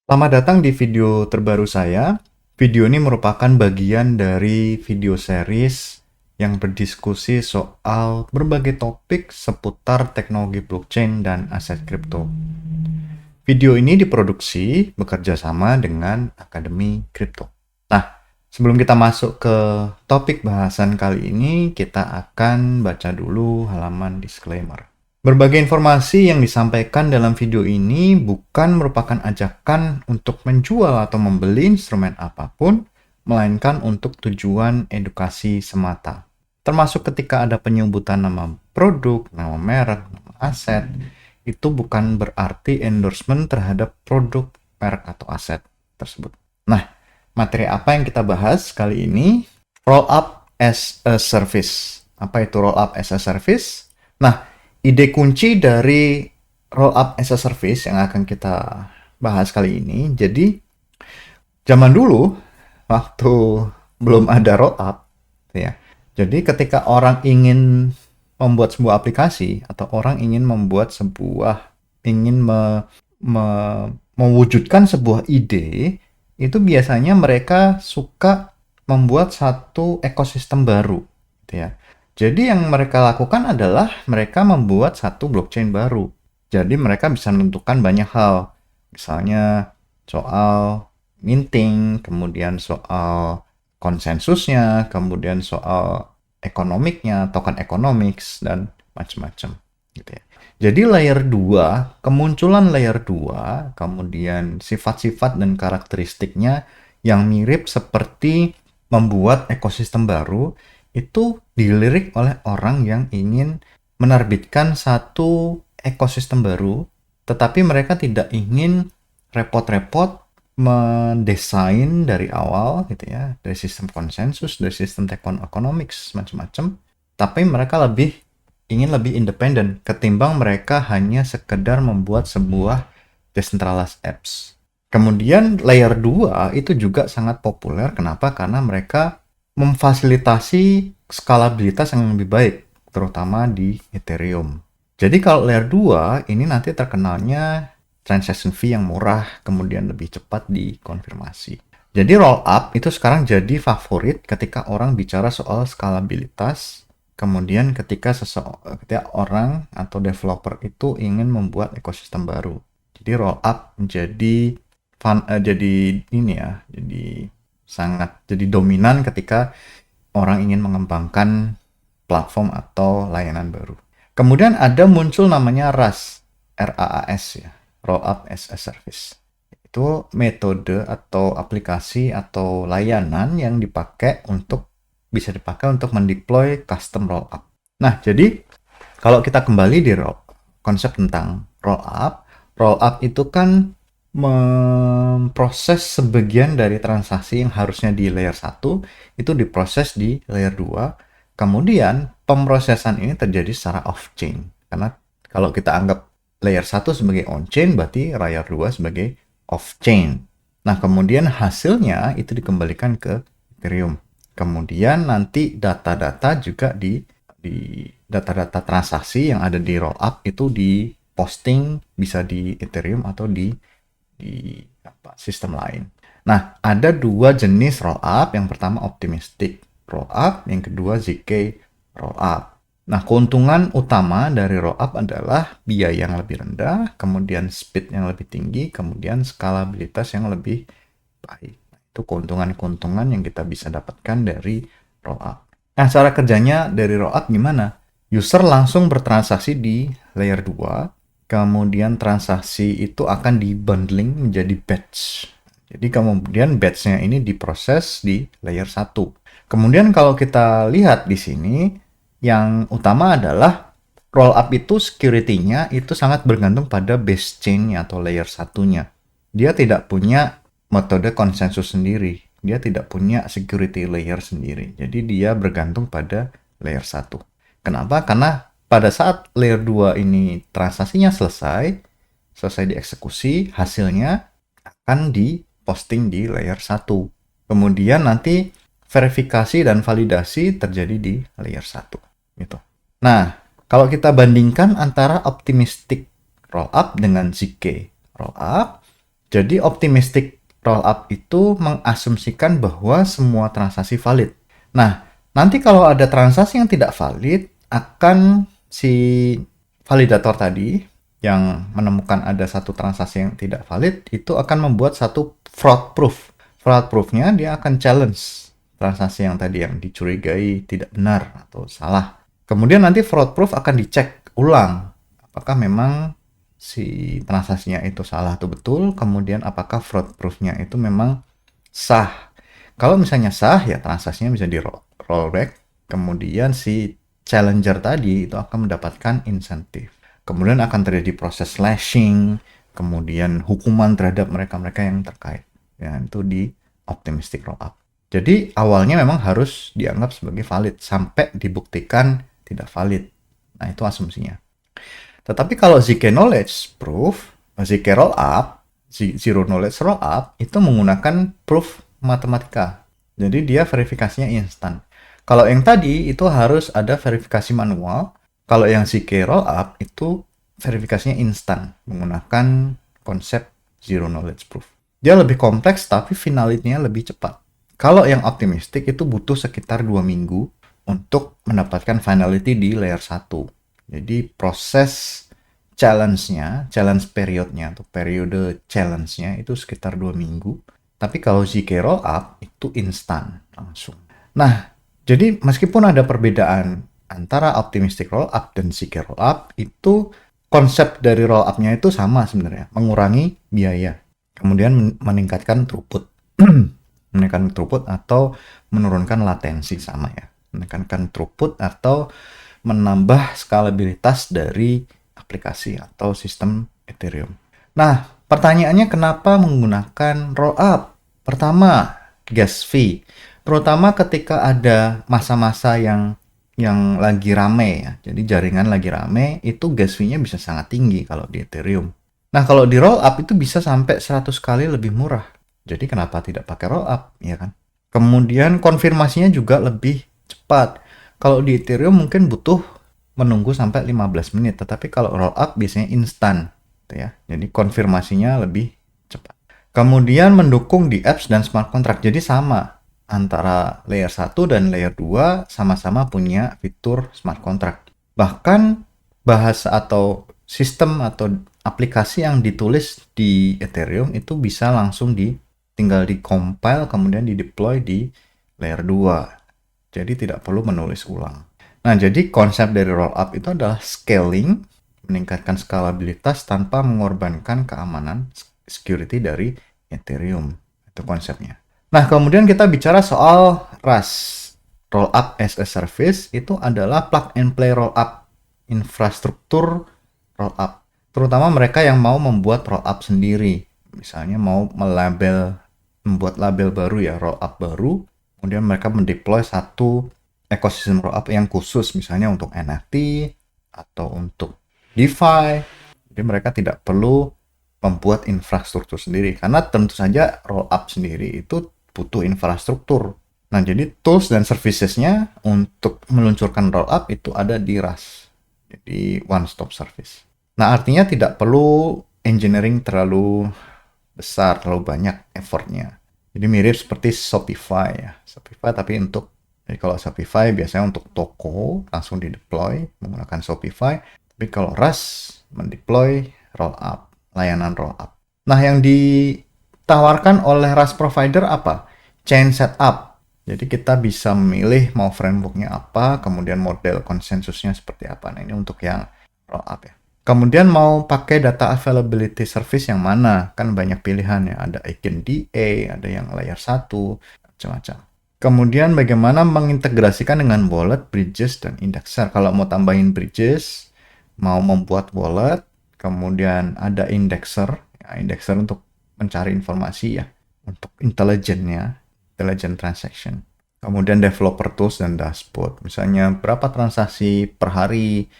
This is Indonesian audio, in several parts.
Selamat datang di video terbaru saya. Video ini merupakan bagian dari video series yang berdiskusi soal berbagai topik seputar teknologi blockchain dan aset kripto. Video ini diproduksi bekerja sama dengan Akademi Kripto. Nah, sebelum kita masuk ke topik bahasan kali ini, kita akan baca dulu halaman disclaimer. Berbagai informasi yang disampaikan dalam video ini bukan merupakan ajakan untuk menjual atau membeli instrumen apapun, melainkan untuk tujuan edukasi semata. Termasuk ketika ada penyebutan nama produk, nama merek, nama aset, itu bukan berarti endorsement terhadap produk, merek, atau aset tersebut. Nah, materi apa yang kita bahas kali ini? Roll up as a service. Apa itu roll up as a service? Nah, ide kunci dari roll up as a service yang akan kita bahas kali ini. Jadi, zaman dulu, waktu belum ada roll up, ya. Jadi, ketika orang ingin membuat sebuah aplikasi atau orang ingin membuat ingin mewujudkan sebuah ide, itu biasanya mereka suka membuat satu ekosistem baru, gitu ya. Jadi yang mereka lakukan adalah mereka membuat satu blockchain baru. Jadi mereka bisa menentukan banyak hal. Misalnya soal minting, kemudian soal konsensusnya, kemudian soal ekonomiknya, token economics, dan macam-macam. Gitu ya. Jadi layer 2, kemunculan layer 2, kemudian sifat-sifat dan karakteristiknya yang mirip seperti membuat ekosistem baru, itu dilirik oleh orang yang ingin menerbitkan satu ekosistem baru, tetapi mereka tidak ingin repot-repot mendesain dari awal gitu ya, dari sistem konsensus, dari sistem economics macam-macam, tapi mereka ingin lebih independen ketimbang mereka hanya sekedar membuat sebuah decentralized apps. Kemudian layer 2 itu juga sangat populer. Kenapa? Karena mereka memfasilitasi skalabilitas yang lebih baik, terutama di Ethereum. Jadi kalau layer 2 ini nanti terkenalnya transaction fee yang murah, kemudian lebih cepat dikonfirmasi. Jadi roll up itu sekarang jadi favorit ketika orang bicara soal skalabilitas. Kemudian ketika orang atau developer itu ingin membuat ekosistem baru. Jadi roll up menjadi jadi dominan ketika orang ingin mengembangkan platform atau layanan baru. Kemudian ada muncul namanya RAS, RAAS ya, Roll Up as a Service. Itu metode atau aplikasi atau layanan yang bisa dipakai untuk mendeploy custom roll up. Nah, jadi kalau kita kembali di konsep tentang roll up itu kan memproses sebagian dari transaksi yang harusnya di layer 1 itu diproses di layer 2. Kemudian pemrosesan ini terjadi secara off-chain. Karena kalau kita anggap layer 1 sebagai on-chain, berarti layer 2 sebagai off-chain. Nah, kemudian hasilnya itu dikembalikan ke Ethereum. Kemudian nanti data-data juga di data-data transaksi yang ada di rollup itu diposting bisa di Ethereum atau di sistem lain. Nah, ada dua jenis rollup. Yang pertama optimistic rollup, yang kedua ZK rollup. Nah, keuntungan utama dari rollup adalah biaya yang lebih rendah, kemudian speed yang lebih tinggi, kemudian skalabilitas yang lebih baik. Nah, itu keuntungan-keuntungan yang kita bisa dapatkan dari rollup. Nah, cara kerjanya dari rollup gimana? User langsung bertransaksi di layer 2, kemudian transaksi itu akan di-bundling menjadi batch. Jadi kemudian batch-nya ini diproses di layer 1. Kemudian kalau kita lihat di sini, yang utama adalah rollup itu security-nya itu sangat bergantung pada base chain-nya atau layer 1-nya. Dia tidak punya metode konsensus sendiri. Dia tidak punya security layer sendiri. Jadi dia bergantung pada layer 1. Kenapa? Karena pada saat layer 2 ini transaksinya selesai dieksekusi, hasilnya akan diposting di layer 1. Kemudian nanti verifikasi dan validasi terjadi di layer 1. Gitu. Nah, kalau kita bandingkan antara optimistic rollup dengan ZK rollup, Jadi optimistic rollup itu mengasumsikan bahwa semua transaksi valid. Nah, nanti kalau ada transaksi yang tidak valid, akan si validator tadi yang menemukan ada satu transaksi yang tidak valid, itu akan membuat satu fraud proof. Fraud proof-nya dia akan challenge transaksi yang tadi yang dicurigai tidak benar atau salah. Kemudian nanti fraud proof akan dicek ulang apakah memang si transaksinya itu salah atau betul, kemudian apakah fraud proof-nya itu memang sah. Kalau misalnya sah, ya transaksinya bisa di rollback, kemudian si challenger tadi itu akan mendapatkan insentif. Kemudian akan terjadi proses slashing, kemudian hukuman terhadap mereka-mereka yang terkait. Ya, itu di optimistic rollup. Jadi awalnya memang harus dianggap sebagai valid sampai dibuktikan tidak valid. Nah, itu asumsinya. Tetapi kalau ZK knowledge proof, ZK rollup, zero knowledge rollup itu menggunakan proof matematika. Jadi dia verifikasinya instan. Kalau yang tadi itu harus ada verifikasi manual. Kalau yang ZK rollup itu verifikasinya instan menggunakan konsep zero knowledge proof. Dia lebih kompleks tapi finality-nya lebih cepat. Kalau yang optimistic itu butuh sekitar 2 minggu untuk mendapatkan finality di layer 1. Jadi proses challenge periodnya atau periode challenge-nya itu sekitar 2 minggu. Tapi kalau ZK rollup itu instan langsung. Nah, jadi meskipun ada perbedaan antara optimistic rollup dan ZK rollup, itu konsep dari rollup-nya itu sama sebenarnya, mengurangi biaya. Kemudian meningkatkan throughput. Meningkatkan throughput atau menurunkan latensi sama ya. Meningkatkan throughput atau menambah skalabilitas dari aplikasi atau sistem Ethereum. Nah, pertanyaannya kenapa menggunakan rollup? Pertama, gas fee. Terutama ketika ada masa-masa yang lagi rame ya. Jadi jaringan lagi rame, itu gas fee-nya bisa sangat tinggi kalau di Ethereum. Nah, kalau di rollup itu bisa sampai 100 kali lebih murah. Jadi kenapa tidak pakai rollup, ya kan? Kemudian konfirmasinya juga lebih cepat. Kalau di Ethereum mungkin butuh menunggu sampai 15 menit, tetapi kalau rollup biasanya instan, gitu ya. Jadi konfirmasinya lebih cepat. Kemudian mendukung di apps dan smart contract. Jadi sama antara layer 1 dan layer 2 sama-sama punya fitur smart contract. Bahkan bahasa atau sistem atau aplikasi yang ditulis di Ethereum itu bisa langsung tinggal di compile kemudian di deploy di layer 2. Jadi tidak perlu menulis ulang. Nah, jadi konsep dari rollup itu adalah scaling, meningkatkan skalabilitas tanpa mengorbankan keamanan security dari Ethereum. Itu konsepnya. Nah, kemudian kita bicara soal RAS. Rollup as a Service itu adalah plug and play rollup, infrastruktur rollup. Terutama mereka yang mau membuat rollup sendiri. Misalnya mau membuat label baru ya, rollup baru. Kemudian mereka mendeploy satu ekosistem rollup yang khusus, misalnya untuk NFT atau untuk DeFi. Jadi mereka tidak perlu membuat infrastruktur sendiri, karena tentu saja rollup sendiri itu butuh infrastruktur. Nah, jadi tools dan servicesnya untuk meluncurkan rollup itu ada di RAS. Jadi one stop service. Nah, artinya tidak perlu engineering terlalu besar, terlalu banyak effortnya. Jadi mirip seperti Shopify ya. Shopify tapi jadi kalau Shopify biasanya untuk toko langsung di-deploy menggunakan Shopify. Tapi kalau RAS mendeploy rollup, layanan rollup. Nah, yang ditawarkan oleh RAS provider apa? Chain setup. Jadi kita bisa memilih mau frameworknya apa, kemudian model konsensusnya seperti apa. Nah, ini untuk yang rollup ya. Kemudian mau pakai data availability service yang mana? Kan banyak pilihan ya. Ada EigenDA, ada yang layer 1, macam-macam. Kemudian bagaimana mengintegrasikan dengan wallet, bridges, dan indexer. Kalau mau tambahin bridges, mau membuat wallet, kemudian ada indexer. Ya, indexer untuk mencari informasi ya. Untuk intelligent transaction. Kemudian developer tools dan dashboard. Misalnya berapa transaksi per hari,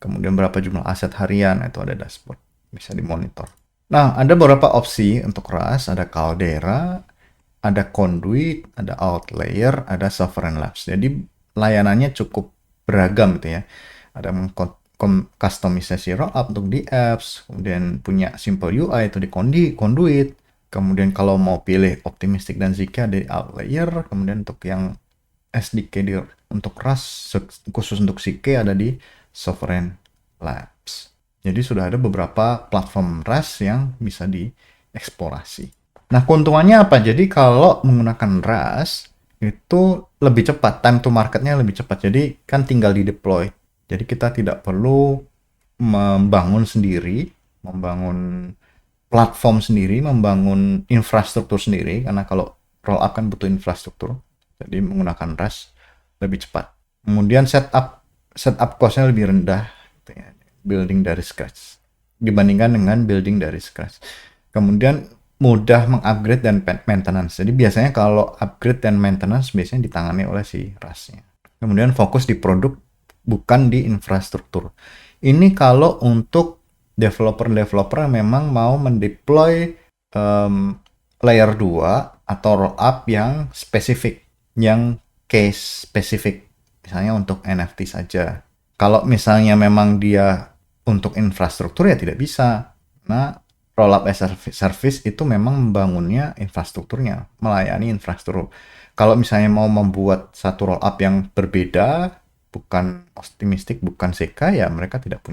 kemudian berapa jumlah aset harian, itu ada dashboard, bisa dimonitor. Nah, ada beberapa opsi untuk RAS, ada Caldera, ada Conduit, ada Outlayer, ada Sovereign Labs. Jadi layanannya cukup beragam gitu ya. Ada customisasi rollup untuk di apps, kemudian punya simple UI itu di Conduit, Kemudian kalau mau pilih Optimistic dan ZK ada di Outlier. Kemudian untuk yang SDK untuk Rust khusus untuk ZK ada di Sovereign Labs. Jadi sudah ada beberapa platform Rust yang bisa dieksplorasi. Nah, keuntungannya apa? Jadi kalau menggunakan Rust itu lebih cepat, time to marketnya lebih cepat. Jadi kan tinggal di deploy. Jadi kita tidak perlu membangun sendiri, membangun platform sendiri, membangun infrastruktur sendiri, karena kalau roll up kan butuh infrastruktur. Jadi menggunakan Rust lebih cepat. Kemudian setup cost-nya lebih rendah, gitu ya, building dari scratch dibandingkan dengan building dari scratch. Kemudian mudah mengupgrade dan maintenance. Jadi biasanya kalau upgrade dan maintenance biasanya ditangani oleh si Rust-nya. Kemudian fokus di produk bukan di infrastruktur. Ini kalau untuk developer-developer yang memang mau mendeploy layer 2 atau rollup yang spesifik, yang case spesifik. Misalnya untuk NFT saja. Kalau misalnya memang dia untuk infrastruktur ya tidak bisa. Nah, rollup as a service itu memang membangunnya infrastrukturnya, melayani infrastruktur. Kalau misalnya mau membuat satu rollup yang berbeda, bukan optimistic, bukan CK, ya mereka tidak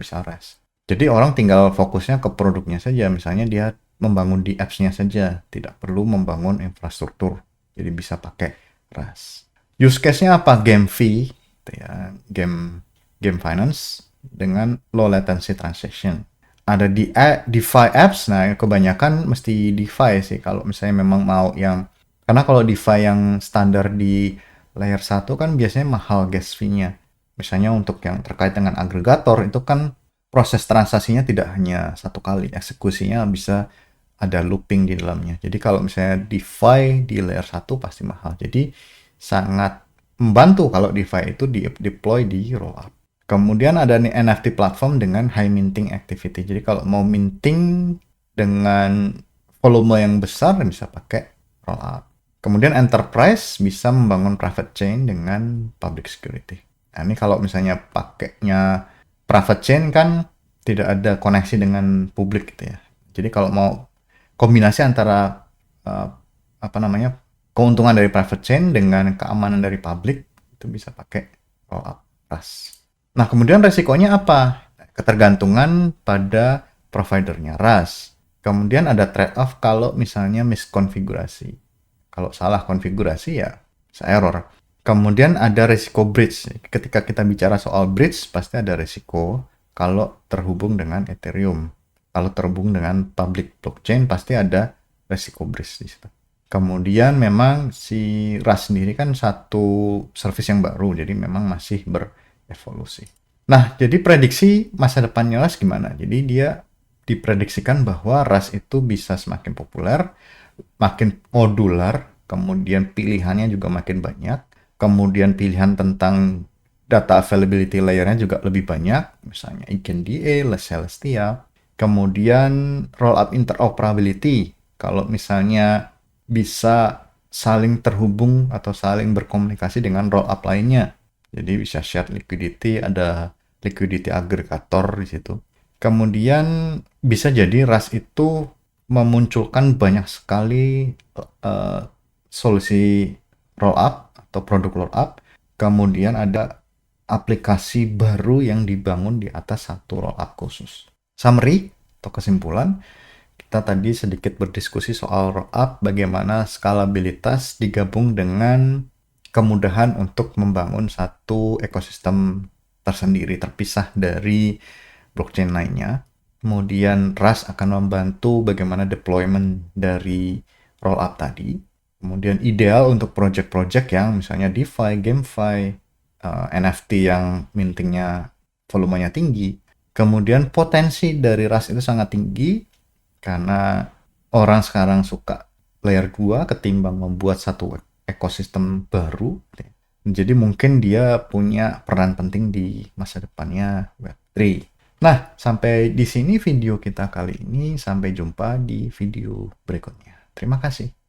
bisa Rust. Jadi orang tinggal fokusnya ke produknya saja. Misalnya dia membangun di apps-nya saja, tidak perlu membangun infrastruktur. Jadi bisa pakai Rust. Use case-nya apa? Game fee, ya, game finance dengan low latency transaction. Ada di DeFi apps, nah kebanyakan mesti DeFi sih kalau misalnya memang mau yang, karena kalau DeFi yang standar di layer 1 kan biasanya mahal gas fee-nya. Misalnya untuk yang terkait dengan agregator itu kan proses transaksinya tidak hanya satu kali, eksekusinya bisa ada looping di dalamnya. Jadi kalau misalnya DeFi di layer 1 pasti mahal. Jadi sangat membantu kalau DeFi itu deploy di rollup. Kemudian ada nih NFT platform dengan high minting activity. Jadi kalau mau minting dengan volume yang besar bisa pakai rollup. Kemudian enterprise bisa membangun private chain dengan public security. Nah, ini kalau misalnya pakainya private chain kan tidak ada koneksi dengan publik gitu ya. Jadi kalau mau kombinasi antara keuntungan dari private chain dengan keamanan dari publik itu bisa pakai rollup Rust. Nah, kemudian resikonya apa? Ketergantungan pada providernya Rust. Kemudian ada trade-off kalau misalnya miskonfigurasi. Kalau salah konfigurasi ya bisa error. Kemudian ada resiko bridge. Ketika kita bicara soal bridge, pasti ada resiko kalau terhubung dengan Ethereum. Kalau terhubung dengan public blockchain, pasti ada resiko bridge di situ. Kemudian memang si Rust sendiri kan satu service yang baru, jadi memang masih berevolusi. Nah, jadi prediksi masa depannya Rust gimana? Jadi dia diprediksikan bahwa Rust itu bisa semakin populer, makin modular, kemudian pilihannya juga makin banyak, kemudian pilihan tentang data availability layer-nya juga lebih banyak, misalnya EigenDA, Celestia, kemudian rollup interoperability, kalau misalnya bisa saling terhubung atau saling berkomunikasi dengan rollup lainnya. Jadi bisa share liquidity, ada liquidity aggregator di situ. Kemudian bisa jadi Rust itu memunculkan banyak sekali solusi rollup atau produk rollup. Kemudian ada aplikasi baru yang dibangun di atas satu rollup khusus. Summary atau kesimpulan, kita tadi sedikit berdiskusi soal rollup, bagaimana skalabilitas digabung dengan kemudahan untuk membangun satu ekosistem tersendiri, terpisah dari blockchain lainnya. Kemudian Rust akan membantu bagaimana deployment dari rollup tadi. Kemudian ideal untuk project-project yang misalnya DeFi, GameFi, NFT yang mintingnya volumenya tinggi. Kemudian potensi dari Rust itu sangat tinggi karena orang sekarang suka layer 2 ketimbang membuat satu ekosistem baru. Jadi mungkin dia punya peran penting di masa depannya Web3. Nah, sampai di sini video kita kali ini. Sampai jumpa di video berikutnya. Terima kasih.